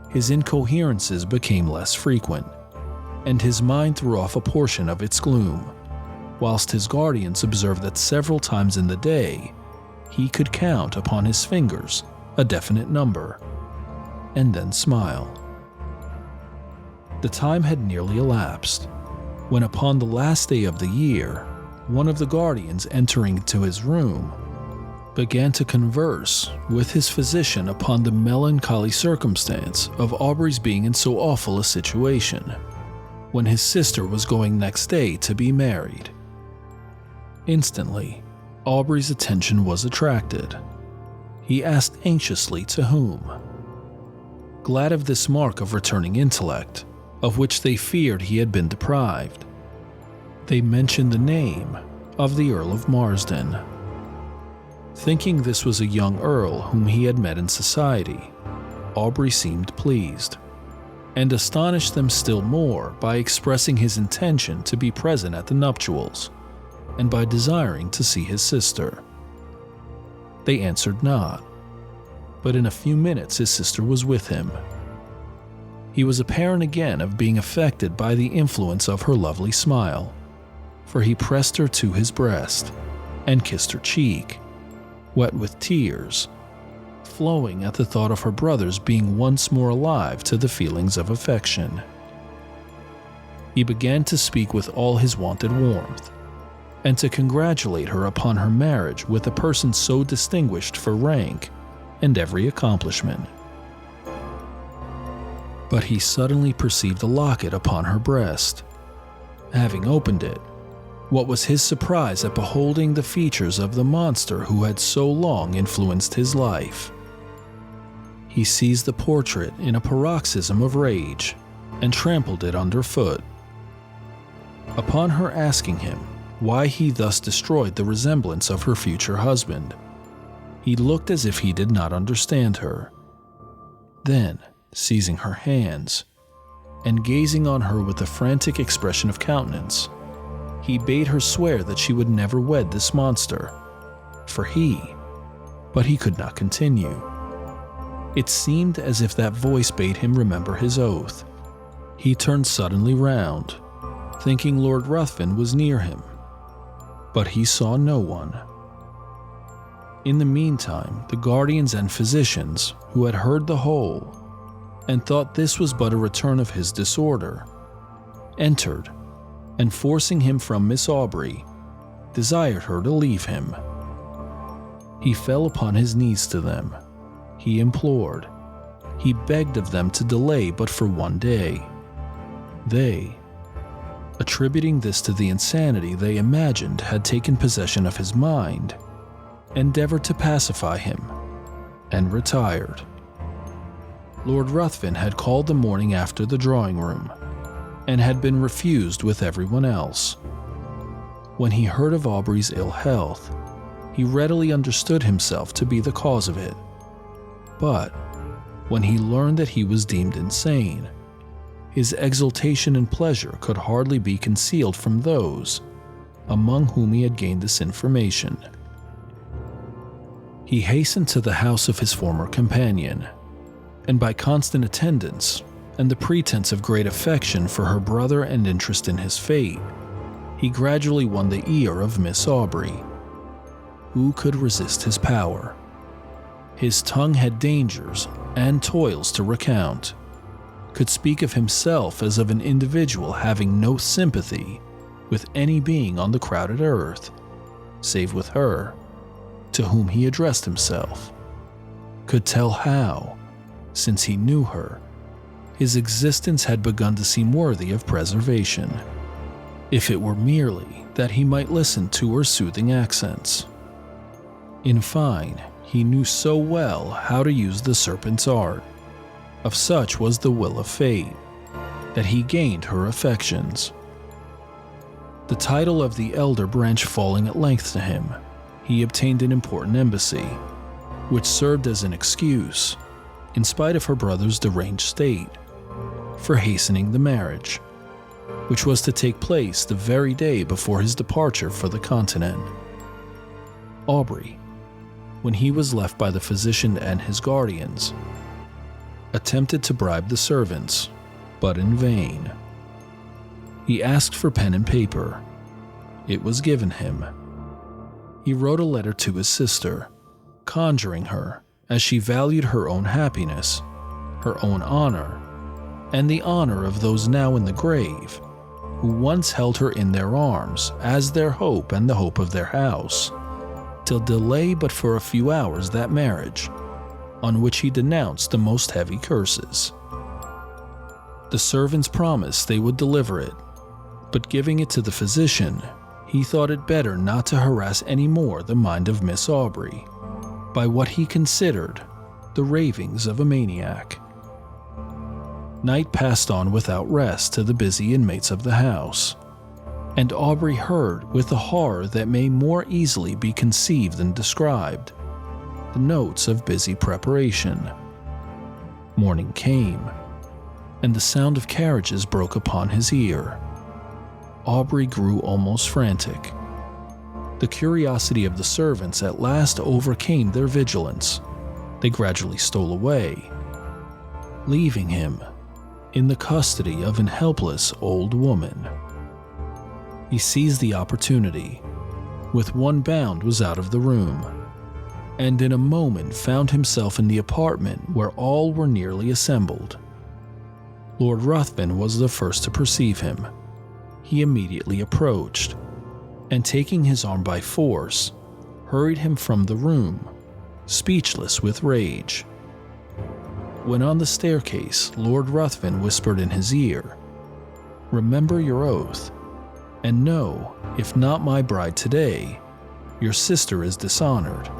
his incoherences became less frequent, and his mind threw off a portion of its gloom, whilst his guardians observed that several times in the day he could count upon his fingers a definite number, and then smile. The time had nearly elapsed, when upon the last day of the year, one of the guardians entering into his room began to converse with his physician upon the melancholy circumstance of Aubrey's being in so awful a situation, when his sister was going next day to be married. Instantly, Aubrey's attention was attracted. He asked anxiously to whom. Glad of this mark of returning intellect, of which they feared he had been deprived, they mentioned the name of the Earl of Marsden. Thinking this was a young earl whom he had met in society, Aubrey seemed pleased, and astonished them still more by expressing his intention to be present at the nuptials, and by desiring to see his sister. They answered not, but in a few minutes his sister was with him. He was apparent again of being affected by the influence of her lovely smile, for he pressed her to his breast and kissed her cheek, wet with tears, flowing at the thought of her brothers being once more alive to the feelings of affection. He began to speak with all his wonted warmth, and to congratulate her upon her marriage with a person so distinguished for rank and every accomplishment. But he suddenly perceived a locket upon her breast. Having opened it, what was his surprise at beholding the features of the monster who had so long influenced his life. He seized the portrait in a paroxysm of rage and trampled it underfoot. Upon her asking him why he thus destroyed the resemblance of her future husband, he looked as if he did not understand her. Then, seizing her hands, and gazing on her with a frantic expression of countenance, he bade her swear that she would never wed this monster, but he could not continue. It seemed as if that voice bade him remember his oath. He turned suddenly round, thinking Lord Ruthven was near him, but he saw no one. In the meantime, the guardians and physicians, who had heard the whole, and thought this was but a return of his disorder, entered, and forcing him from Miss Aubrey, desired her to leave him. He fell upon his knees to them. He implored. He begged of them to delay but for one day. They, attributing this to the insanity they imagined had taken possession of his mind, endeavored to pacify him, and retired. Lord Ruthven had called the morning after the drawing room, and had been refused with everyone else. When he heard of Aubrey's ill health, he readily understood himself to be the cause of it. But when he learned that he was deemed insane, his exultation and pleasure could hardly be concealed from those among whom he had gained this information. He hastened to the house of his former companion, and by constant attendance and the pretense of great affection for her brother and interest in his fate, he gradually won the ear of Miss Aubrey. Who could resist his power? His tongue had dangers and toils to recount, could speak of himself as of an individual having no sympathy with any being on the crowded earth, save with her, to whom he addressed himself, could tell how, since he knew her, his existence had begun to seem worthy of preservation, if it were merely that he might listen to her soothing accents. In fine, he knew so well how to use the serpent's art, of such was the will of fate, that he gained her affections. The title of the elder branch falling at length to him, he obtained an important embassy, which served as an excuse, in spite of her brother's deranged state, for hastening the marriage, which was to take place the very day before his departure for the continent. Aubrey, when he was left by the physician and his guardians, attempted to bribe the servants, but in vain. He asked for pen and paper. It was given him. He wrote a letter to his sister, conjuring her, as she valued her own happiness, her own honor, and the honor of those now in the grave, who once held her in their arms as their hope and the hope of their house, to delay but for a few hours that marriage, on which he denounced the most heavy curses. The servants promised they would deliver it, but giving it to the physician, he thought it better not to harass any more the mind of Miss Aubrey by what he considered the ravings of a maniac. Night passed on without rest to the busy inmates of the house, and Aubrey heard with a horror that may more easily be conceived than described the notes of busy preparation. Morning came, and the sound of carriages broke upon his ear. Aubrey grew almost frantic. The curiosity of the servants at last overcame their vigilance. They gradually stole away, leaving him in the custody of an helpless old woman. He seized the opportunity. With one bound was out of the room, and in a moment found himself in the apartment where all were nearly assembled. Lord Ruthven was the first to perceive him. He immediately approached, and taking his arm by force, hurried him from the room, speechless with rage. When on the staircase, Lord Ruthven whispered in his ear, "Remember your oath, and know, if not my bride today, your sister is dishonored.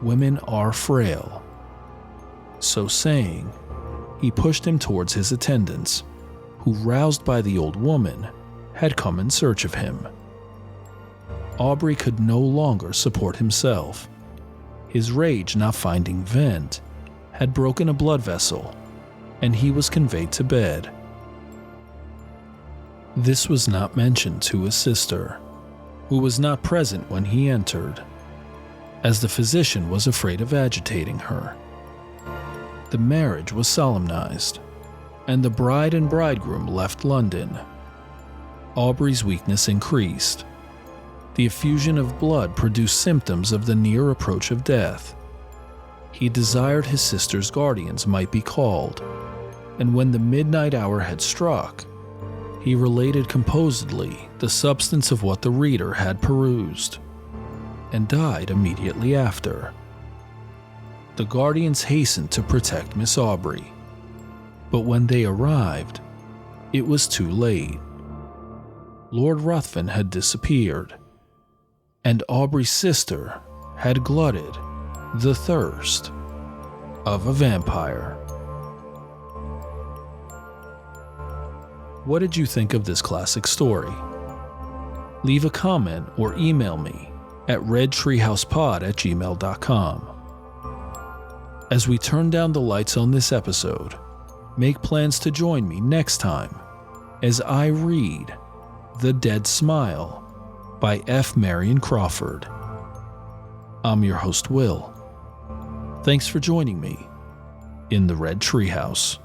Women are frail." So saying, he pushed him towards his attendants, who, roused by the old woman, had come in search of him. Aubrey could no longer support himself. His rage, not finding vent, had broken a blood vessel, and he was conveyed to bed. This was not mentioned to his sister, who was not present when he entered, as the physician was afraid of agitating her. The marriage was solemnized, and the bride and bridegroom left London. Aubrey's weakness increased. The effusion of blood produced symptoms of the near approach of death. He desired his sister's guardians might be called, and when the midnight hour had struck, he related composedly the substance of what the reader had perused, and died immediately after. The guardians hastened to protect Miss Aubrey, but when they arrived, it was too late. Lord Ruthven had disappeared, and Aubrey's sister had glutted the thirst of a vampire. What did you think of this classic story? Leave a comment or email me at redtreehousepod@gmail.com. As we turn down the lights on this episode, make plans to join me next time as I read The Dead Smile by F. Marion Crawford. I'm your host, Will. Thanks for joining me in the Red Treehouse.